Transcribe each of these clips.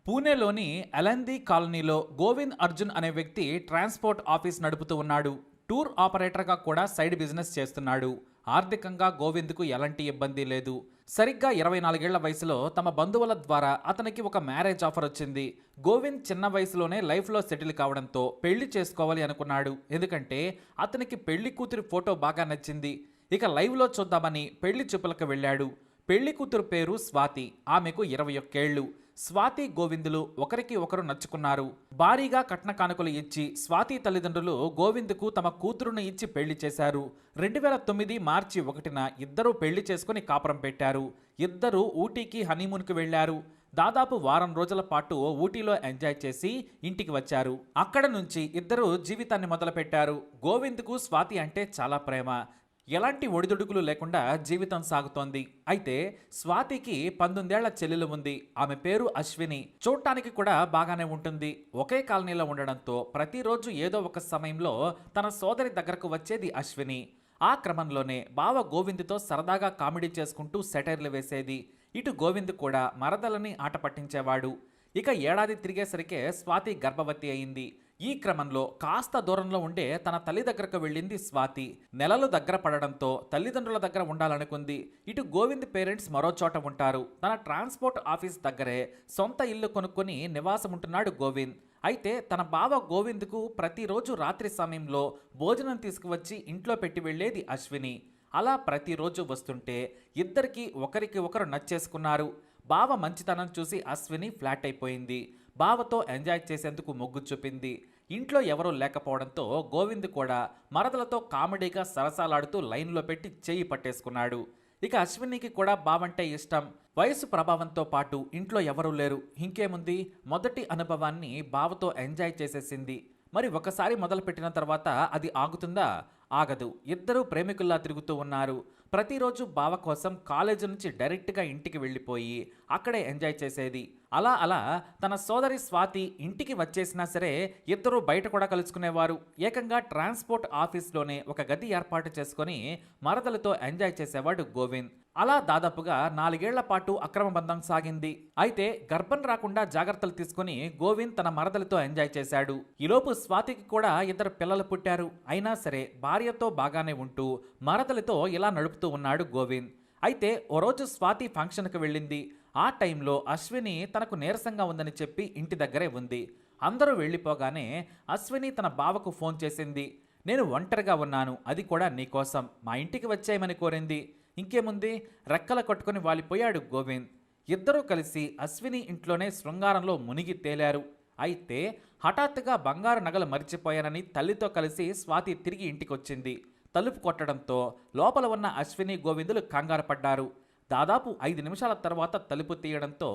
పూణేలోని అలంది కాలనీలో గోవింద్ అర్జున్ అనే వ్యక్తి ట్రాన్స్పోర్ట్ ఆఫీస్ నడుపుతూ ఉన్నాడు. టూర్ ఆపరేటర్గా కూడా సైడ్ బిజినెస్ చేస్తున్నాడు. ఆర్థికంగా గోవింద్కు ఎలాంటి ఇబ్బంది లేదు. సరిగ్గా 24 ఏళ్ల వయసులో తమ బంధువుల ద్వారా అతనికి ఒక మ్యారేజ్ ఆఫర్ వచ్చింది. గోవింద్ చిన్న వయసులోనే లైఫ్లో సెటిల్ కావడంతో పెళ్లి చేసుకోవాలి అనుకున్నాడు. ఎందుకంటే అతనికి పెళ్లి కూతురి ఫోటో బాగా నచ్చింది. ఇక లైవ్లో చూద్దామని పెళ్లి చూపులకు వెళ్ళాడు. పెళ్లి కూతురు పేరు స్వాతి. ఆమెకు 21 ఏళ్లు. స్వాతి గోవిందులు ఒకరికి ఒకరు నచ్చుకున్నారు. భారీగా కట్న కానుకలు ఇచ్చి స్వాతి తల్లిదండ్రులు గోవింద్కు తమ కూతురును ఇచ్చి పెళ్లి చేశారు. 2009 మార్చి 1న ఇద్దరూ పెళ్లి చేసుకుని కాపురం పెట్టారు. ఇద్దరూ ఊటీకి హనీమూన్కి వెళ్లారు. దాదాపు వారం రోజుల పాటు ఊటీలో ఎంజాయ్ చేసి ఇంటికి వచ్చారు. అక్కడ నుంచి ఇద్దరు జీవితాన్ని మొదలుపెట్టారు. గోవింద్కు స్వాతి అంటే చాలా ప్రేమ. ఎలాంటి ఒడిదుడుకులు లేకుండా జీవితం సాగుతోంది. అయితే స్వాతికి 19 ఏళ్ల చెల్లెలు ఉంది. ఆమె పేరు అశ్విని. చూడటానికి కూడా బాగానే ఉంటుంది. ఒకే కాలనీలో ఉండడంతో ప్రతిరోజు ఏదో ఒక సమయంలో తన సోదరి దగ్గరకు వచ్చేది అశ్విని. ఆ క్రమంలోనే బావ గోవింద్తో సరదాగా కామెడీ చేసుకుంటూ సెటైర్లు వేసేది. ఇటు గోవింద్ కూడా మరదలని ఆట పట్టించేవాడు. ఇక ఏడాది తిరిగేసరికే స్వాతి గర్భవతి అయింది. ఈ క్రమంలో కాస్త దూరంలో ఉండే తన తల్లి దగ్గరకు వెళ్ళింది స్వాతి. నెలలు దగ్గర పడడంతో తల్లిదండ్రుల దగ్గర ఉండాలనుకుంది. ఇటు గోవింద్ పేరెంట్స్ మరో చోట ఉంటారు. తన ట్రాన్స్పోర్ట్ ఆఫీస్ దగ్గరే సొంత ఇల్లు కొనుక్కొని నివాసం ఉంటున్నాడు గోవింద్. అయితే తన బావ గోవింద్కు ప్రతిరోజు రాత్రి సమయంలో భోజనం తీసుకువచ్చి ఇంట్లో పెట్టి వెళ్లేది అశ్విని. అలా ప్రతిరోజు వస్తుంటే ఇద్దరికి ఒకరికి ఒకరు నచ్చేసుకున్నారు. బావ మంచితనం చూసి అశ్విని ఫ్లాట్ అయిపోయింది. బావతో ఎంజాయ్ చేసేందుకు మొగ్గు చూపింది. ఇంట్లో ఎవరూ లేకపోవడంతో గోవింద్ కూడా మరదలతో కామెడీగా సరసాలాడుతూ లైన్లో పెట్టి చెయ్యి పట్టేసుకున్నాడు. ఇక అశ్వినికి కూడా బావంటే ఇష్టం. వయసు ప్రభావంతో పాటు ఇంట్లో ఎవరూ లేరు. ఇంకేముంది, మొదటి అనుభవాన్ని బావతో ఎంజాయ్ చేసేసింది. మరి ఒకసారి మొదలుపెట్టిన తర్వాత అది ఆగుతుందా? ఆగదు. ఇద్దరూ ప్రేమికుల్లా తిరుగుతూ ఉన్నారు. ప్రతిరోజు బావ కోసం కాలేజీ నుంచి డైరెక్ట్గా ఇంటికి వెళ్ళిపోయి అక్కడే ఎంజాయ్ చేసేది. అలా అలా తన సోదరి స్వాతి ఇంటికి వచ్చేసినా సరే ఇద్దరూ బయట కూడా కలుసుకునేవారు. ఏకంగా ట్రాన్స్పోర్ట్ ఆఫీస్లోనే ఒక గది ఏర్పాటు చేసుకొని మరదలతో ఎంజాయ్ చేసేవాడు గోవింద్. అలా దాదాపుగా 4 ఏళ్ల పాటు అక్రమ బంధం సాగింది. అయితే గర్భం రాకుండా జాగ్రత్తలు తీసుకుని గోవింద్ తన మరదలతో ఎంజాయ్ చేశాడు. ఈలోపు స్వాతికి కూడా ఇద్దరు పిల్లలు పుట్టారు. అయినా సరే భార్యతో బాగానే ఉంటూ మరదలతో ఇలా నడుపుతూ ఉన్నాడు గోవింద్. అయితే ఓ రోజు స్వాతి ఫంక్షన్కి వెళ్ళింది. ఆ టైంలో అశ్విని తనకు నీరసంగా ఉందని చెప్పి ఇంటి దగ్గరే ఉంది. అందరూ వెళ్ళిపోగానే అశ్విని తన బావకు ఫోన్ చేసింది. నేను ఒంటరిగా ఉన్నాను, అది కూడా నీకోసం, మా ఇంటికి వచ్చేయమని కోరింది. ఇంకేముంది, రెక్కల కట్టుకుని వాలిపోయాడు గోవింద్. ఇద్దరూ కలిసి అశ్విని ఇంట్లోనే శృంగారంలో మునిగి తేలారు. అయితే హఠాత్తుగా బంగారు నగలు మరిచిపోయానని తల్లితో కలిసి స్వాతి తిరిగి ఇంటికొచ్చింది. తలుపు కొట్టడంతో లోపల ఉన్న అశ్విని గోవిందులు కంగారు పడ్డారు. దాదాపు 5 నిమిషాల తర్వాత తలుపు తీయడంతో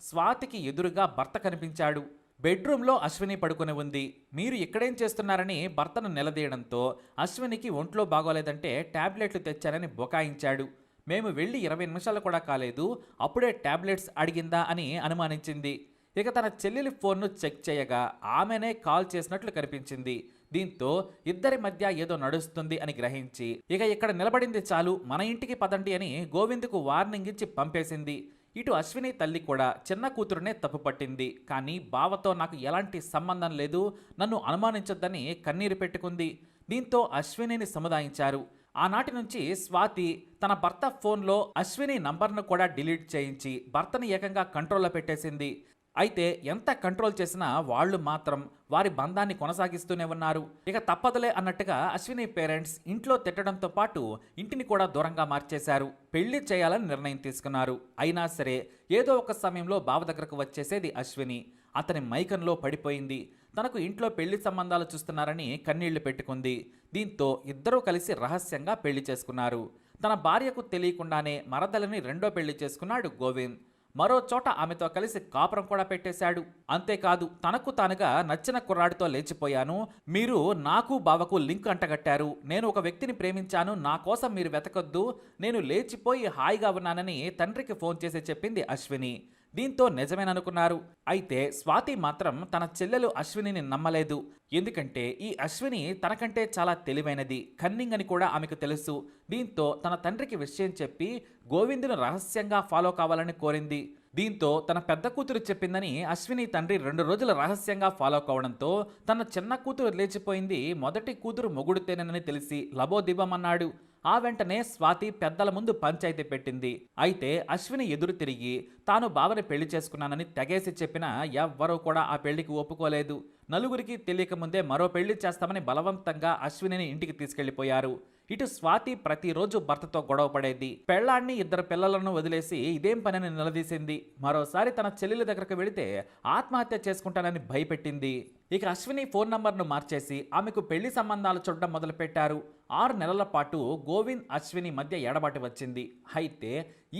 స్వాతికి ఎదురుగా భర్త కనిపించాడు. బెడ్రూమ్లో అశ్విని పడుకుని ఉంది. మీరు ఇక్కడేం చేస్తున్నారని భర్తను నిలదీయడంతో అశ్వినికి ఒంట్లో బాగోలేదంటే టాబ్లెట్లు తెచ్చానని బొకాయించాడు. మేము వెళ్ళి 20 నిమిషాలు కూడా కాలేదు, అప్పుడే టాబ్లెట్స్ అడిగిందా అని అనుమానించింది. ఇక తన చెల్లెలి ఫోన్ను చెక్ చేయగా ఆమెనే కాల్ చేసినట్లు కనిపించింది. దీంతో ఇద్దరి మధ్య ఏదో నడుస్తుంది అని గ్రహించి ఇక ఇక్కడ నిలబడింది చాలు, మన ఇంటికి పదండి అని గోవింద్కు వార్నింగ్ ఇచ్చి పంపేసింది. ఇటు అశ్విని తల్లి కూడా చిన్న కూతురునే తప్పుపట్టింది. కానీ బావతో నాకు ఎలాంటి సంబంధం లేదు, నన్ను అనుమానించొద్దని కన్నీరు పెట్టుకుంది. దీంతో అశ్వినిని సముదాయించారు. ఆనాటి నుంచి స్వాతి తన భర్త ఫోన్లో అశ్విని నంబర్ను కూడా డిలీట్ చేయించి భర్తని ఏకంగా కంట్రోల్లో పెట్టేసింది. అయితే ఎంత కంట్రోల్ చేసినా వాళ్ళు మాత్రం వారి బంధాన్ని కొనసాగిస్తూనే ఉన్నారు. ఇక తప్పదులే అన్నట్టుగా అశ్విని పేరెంట్స్ ఇంట్లో తిట్టడంతో పాటు ఇంటిని కూడా దూరంగా మార్చేశారు. పెళ్లి చేయాలని నిర్ణయం తీసుకున్నారు. అయినా సరే ఏదో ఒక సమయంలో బావ దగ్గరకు వచ్చేసేది అశ్విని. అతని మైకంలో పడిపోయింది. తనకు ఇంట్లో పెళ్లి సంబంధాలు చూస్తున్నారని కన్నీళ్లు పెట్టుకుంది. దీంతో ఇద్దరూ కలిసి రహస్యంగా పెళ్లి చేసుకున్నారు. తన భార్యకు తెలియకుండానే మరదలని రెండో పెళ్లి చేసుకున్నాడు గోవింద్. మరో చోట ఆమెతో కలిసి కాపురం కూడా పెట్టేశాడు. అంతేకాదు తనకు తానుగా నచ్చిన కుర్రాడితో లేచిపోయాను, మీరు నాకు బావకు లింక్ అంటగట్టారు, నేను ఒక వ్యక్తిని ప్రేమించాను, నా కోసం మీరు వెతకొద్దు, నేను లేచిపోయి హాయిగా ఉన్నానని తండ్రికి ఫోన్ చేసి చెప్పింది అశ్విని. దీంతో నిజమేననుకున్నారు. అయితే స్వాతి మాత్రం తన చెల్లెలు అశ్వినిని నమ్మలేదు. ఎందుకంటే ఈ అశ్విని తనకంటే చాలా తెలివైనది, కన్నింగ్ అని కూడా ఆమెకు తెలుసు. దీంతో తన తండ్రికి విషయం చెప్పి గోవిందును రహస్యంగా ఫాలో కావాలని కోరింది. దీంతో తన పెద్ద కూతురు చెప్పిందని అశ్విని తండ్రి 2 రోజులు రహస్యంగా ఫాలో కావడంతో తన చిన్న కూతురు లేచిపోయింది, మొదటి కూతురు మొగుడుతేనని తెలిసి లబోదిబమన్నాడు. ఆ వెంటనే స్వాతి పెద్దల ముందు పంచాయితీ పెట్టింది. అయితే అశ్విని ఎదురు తిరిగి తాను బావని పెళ్లి చేసుకున్నానని తెగేసి చెప్పినా ఎవ్వరూ కూడా ఆ పెళ్లికి ఒప్పుకోలేదు. నలుగురికి తెలియకముందే మరో పెళ్లి చేస్తామని బలవంతంగా అశ్వినిని ఇంటికి తీసుకెళ్లిపోయారు. ఇటు స్వాతి ప్రతిరోజు భర్తతో గొడవ పడేది. పెళ్లాన్ని 2 పిల్లలను వదిలేసి ఇదేం పనిని నిలదీసింది. మరోసారి తన చెల్లెల దగ్గరకు వెళితే ఆత్మహత్య చేసుకుంటానని భయపెట్టింది. ఇక అశ్విని ఫోన్ నంబర్ను మార్చేసి ఆమెకు పెళ్లి సంబంధాలు చూడడం మొదలుపెట్టారు. 6 నెలల పాటు గోవింద్ అశ్విని మధ్య ఎడబాటు వచ్చింది. అయితే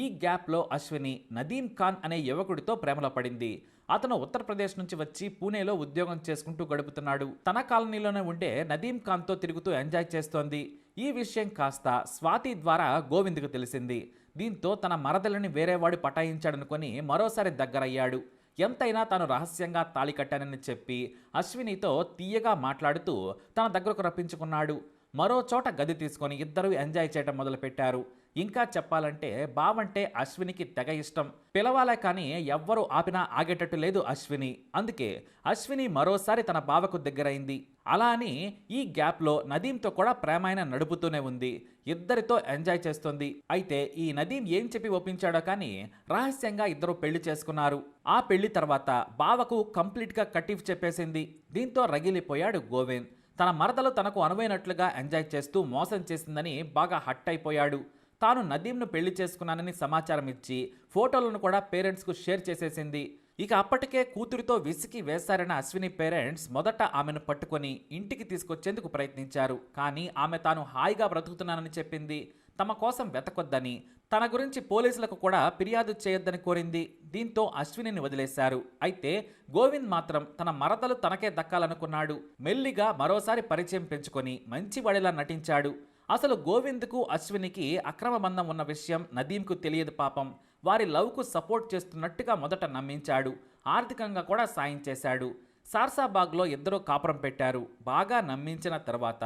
ఈ గ్యాప్లో అశ్విని నదీం ఖాన్ అనే యువకుడితో ప్రేమలో పడింది. అతను ఉత్తరప్రదేశ్ నుంచి వచ్చి పూణేలో ఉద్యోగం చేసుకుంటూ గడుపుతున్నాడు. తన కాలనీలోనే ఉండే నదీం ఖాన్తో తిరుగుతూ ఎంజాయ్ చేస్తోంది. ఈ విషయం కాస్త స్వాతి ద్వారా గోవింద్కు తెలిసింది. దీంతో తన మరదలని వేరేవాడు పటాయించాడనుకొని మరోసారి దగ్గరయ్యాడు. ఎంతైనా తాను రహస్యంగా తాళి కట్టానని చెప్పి అశ్వినితో తీయగా మాట్లాడుతూ తన దగ్గరకు రప్పించుకున్నాడు. మరో చోట గది తీసుకొని ఇద్దరూ ఎంజాయ్ చేయడం మొదలుపెట్టారు. ఇంకా చెప్పాలంటే బావంటే అశ్వినికి తెగ ఇష్టం. పిలవాలే కానీ ఎవ్వరూ ఆపినా ఆగేటట్టు లేదు అశ్విని. అందుకే అశ్విని మరోసారి తన బావకు దగ్గరైంది. అలా అని ఈ గ్యాప్లో నదీంతో కూడా ప్రేమాయణ నడుపుతూనే ఉంది. ఇద్దరితో ఎంజాయ్ చేస్తుంది. అయితే ఈ నదీం ఏం చెప్పి ఒప్పించాడో కానీ రహస్యంగా ఇద్దరు పెళ్లి చేసుకున్నారు. ఆ పెళ్లి తర్వాత బావకు కంప్లీట్గా కట్టిఫ్ చెప్పేసింది. దీంతో రగిలిపోయాడు గోవింద్. తన మరదలు తనకు అనువైనట్లుగా ఎంజాయ్ చేస్తూ మోసం చేసిందని బాగా హట్ అయిపోయాడు. తాను నదీంను పెళ్లి చేసుకున్నానని సమాచారం ఇచ్చి ఫోటోలను కూడా పేరెంట్స్కు షేర్ చేసేసింది. ఇక అప్పటికే కూతురితో విసికి వేశారన్న అశ్విని పేరెంట్స్ మొదట ఆమెను పట్టుకొని ఇంటికి తీసుకొచ్చేందుకు ప్రయత్నించారు. కానీ ఆమె తాను హాయిగా బ్రతుకుతున్నానని చెప్పింది. తమ కోసం వెతకొద్దని, తన గురించి పోలీసులకు కూడా ఫిర్యాదు చేయొద్దని కోరింది. దీంతో అశ్వినిని వదిలేశారు. అయితే గోవింద్ మాత్రం తన మరదలు తనకే దక్కాలనుకున్నాడు. మెల్లిగా మరోసారి పరిచయం పెంచుకొని మంచివాడిలా నటించాడు. అసలు గోవింద్కు అశ్వినికి అక్రమ బంధం ఉన్న విషయం నదీంకు తెలియదు పాపం. వారి లవ్కు సపోర్ట్ చేస్తున్నట్టుగా మొదట నమ్మించాడు. ఆర్థికంగా కూడా సాయం చేశాడు. సార్సాబాగ్లో ఇద్దరూ కాపురం పెట్టారు. బాగా నమ్మించిన తర్వాత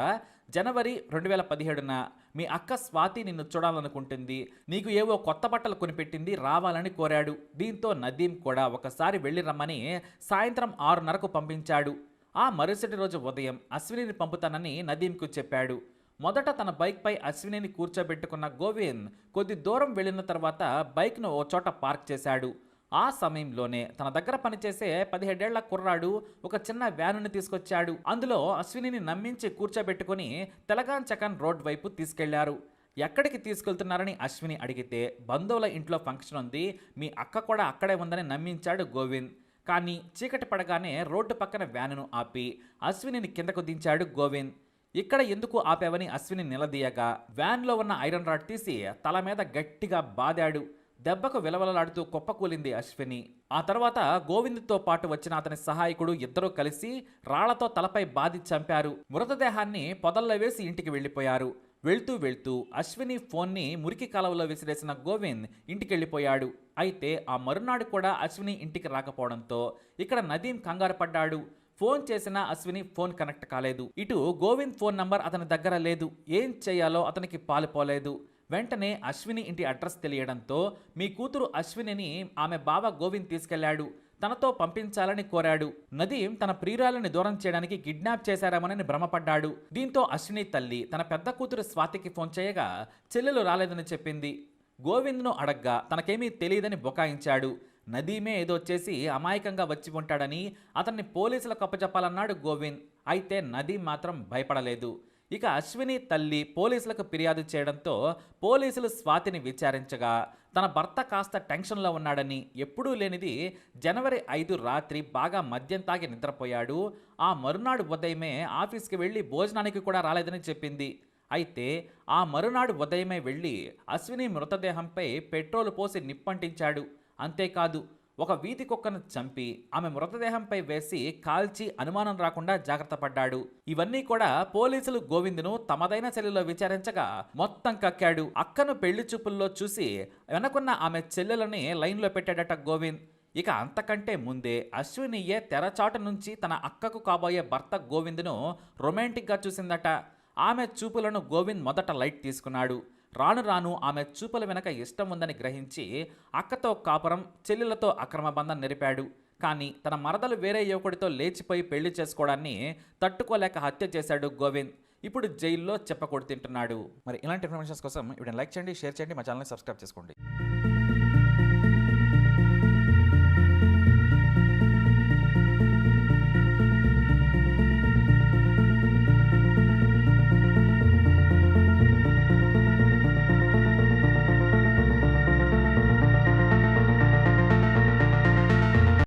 జనవరి 2017న మీ అక్క స్వాతి నిన్ను చూడాలనుకుంటుంది, నీకు ఏవో కొత్త బట్టలు కొనిపెట్టింది, రావాలని కోరాడు. దీంతో నదీం కూడా ఒకసారి వెళ్ళి రమ్మని సాయంత్రం 6:30కు పంపించాడు. ఆ మరుసటి రోజు ఉదయం అశ్వినిని పంపుతానని నదీంకు చెప్పాడు. మొదట తన బైక్పై అశ్వినిని కూర్చోబెట్టుకున్న గోవింద్ కొద్ది దూరం వెళ్ళిన తర్వాత బైక్ను ఓ చోట పార్క్ చేశాడు. ఆ సమయంలోనే తన దగ్గర పనిచేసే 17 ఏళ్ల కుర్రాడు ఒక చిన్న వ్యానుని తీసుకొచ్చాడు. అందులో అశ్వినిని నమ్మించి కూర్చోబెట్టుకుని తెలగాన్ చకన్ రోడ్ వైపు తీసుకెళ్లారు. ఎక్కడికి తీసుకెళ్తున్నారని అశ్విని అడిగితే బంధువుల ఇంట్లో ఫంక్షన్ ఉంది, మీ అక్క కూడా అక్కడే ఉందని నమ్మించాడు గోవింద్. కానీ చీకటి పడగానే రోడ్డు పక్కన వ్యానును ఆపి అశ్వినిని కిందకు దించాడు గోవింద్. ఇక్కడ ఎందుకు ఆపావని అశ్విని నిలదీయగా వ్యాన్లో ఉన్న ఐరన్ రాడ్ తీసి తల మీద గట్టిగా బాదాడు. దెబ్బకు విలవలలాడుతూ కుప్పకూలింది అశ్విని. ఆ తర్వాత గోవింద్తో పాటు వచ్చిన అతని సహాయకుడు ఇద్దరూ కలిసి రాళ్లతో తలపై బాది చంపారు. మృతదేహాన్ని పొదల్లో వేసి ఇంటికి వెళ్లిపోయారు. వెళ్తూ అశ్విని ఫోన్ని మురికి కాలువలో విసిరేసిన గోవింద్ ఇంటికెళ్లిపోయాడు. అయితే ఆ మరునాడు కూడా అశ్విని ఇంటికి రాకపోవడంతో ఇక్కడ నదీం కంగారు పడ్డాడు. ఫోన్ చేసిన అశ్విని ఫోన్ కనెక్ట్ కాలేదు. ఇటు గోవింద్ ఫోన్ నంబర్ అతని దగ్గర లేదు. ఏం చేయాలో అతనికి పాలుపోలేదు. వెంటనే అశ్విని ఇంటి అడ్రస్ తెలియడంతో మీ కూతురు అశ్వినిని ఆమె బావ గోవింద్ తీసుకెళ్లాడు. తనతో పంపించాలని కోరాడు. నదీం తన ప్రియురాలని దూరం చేయడానికి కిడ్నాప్ చేశారేమోనని భ్రమపడ్డాడు. దీంతో అశ్విని తల్లి తన పెద్ద కూతురు స్వాతికి ఫోన్ చేయగా చెల్లెలు రాలేదని చెప్పింది. గోవింద్ను అడగ్గా తనకేమీ తెలియదని బుకాయించాడు. నదీమే ఏదో చేసి అమాయకంగా వచ్చి ఉంటాడని అతన్ని పోలీసులకు అప్పచెప్పాలన్నాడు గోవింద్. అయితే నదీం మాత్రం భయపడలేదు. ఇక అశ్విని తల్లి పోలీసులకు ఫిర్యాదు చేయడంతో పోలీసులు స్వాతిని విచారించగా తన భర్త కాస్త టెన్షన్లో ఉన్నాడని, ఎప్పుడూ లేనిది జనవరి 5 రాత్రి బాగా మద్యం తాగి నిద్రపోయాడు, ఆ మరునాడు ఉదయమే ఆఫీస్కి వెళ్ళి భోజనానికి కూడా రాలేదని చెప్పింది. అయితే ఆ మరునాడు ఉదయమే వెళ్ళి అశ్విని మృతదేహంపై పెట్రోలు పోసి నిప్పంటించాడు. అంతేకాదు ఒక వీధి కుక్కను చంపి ఆమె మృతదేహంపై వేసి కాల్చి అనుమానం రాకుండా జాగ్రత్త పడ్డాడు. ఇవన్నీ కూడా పోలీసులు గోవింద్ను తమదైన శైలిలో విచారించగా మొత్తం కక్కాడు. అక్కను పెళ్లి చూపుల్లో చూసి వెనకున్న ఆమె చెల్లెలని లైన్లో పెట్టాడట గోవింద్. ఇక అంతకంటే ముందే అశ్వినియే తెరచాటు నుంచి తన అక్కకు కాబోయే భర్త గోవింద్ను రొమాంటిక్గా చూసిందట. ఆమె చూపులను గోవింద్ మొదట లైట్ తీసుకున్నాడు. రాను రాను ఆమె చూపుల వెనక ఇష్టం ఉందని గ్రహించి అక్కతో కాపురం, చెల్లెలతో అక్రమ బంధం నెరిపాడు. కానీ తన మరదలు వేరే యువకుడితో లేచిపోయి పెళ్లి చేసుకోవడాన్ని తట్టుకోలేక హత్య చేశాడు గోవింద్. ఇప్పుడు జైల్లో చెప్పకూడు తింటున్నాడు. మరి ఇలాంటి ఇన్ఫర్మేషన్స్ కోసం ఇప్పుడు లైక్ చేయండి, షేర్ చేయండి, మా ఛానల్ని సబ్స్క్రైబ్ చేసుకోండి.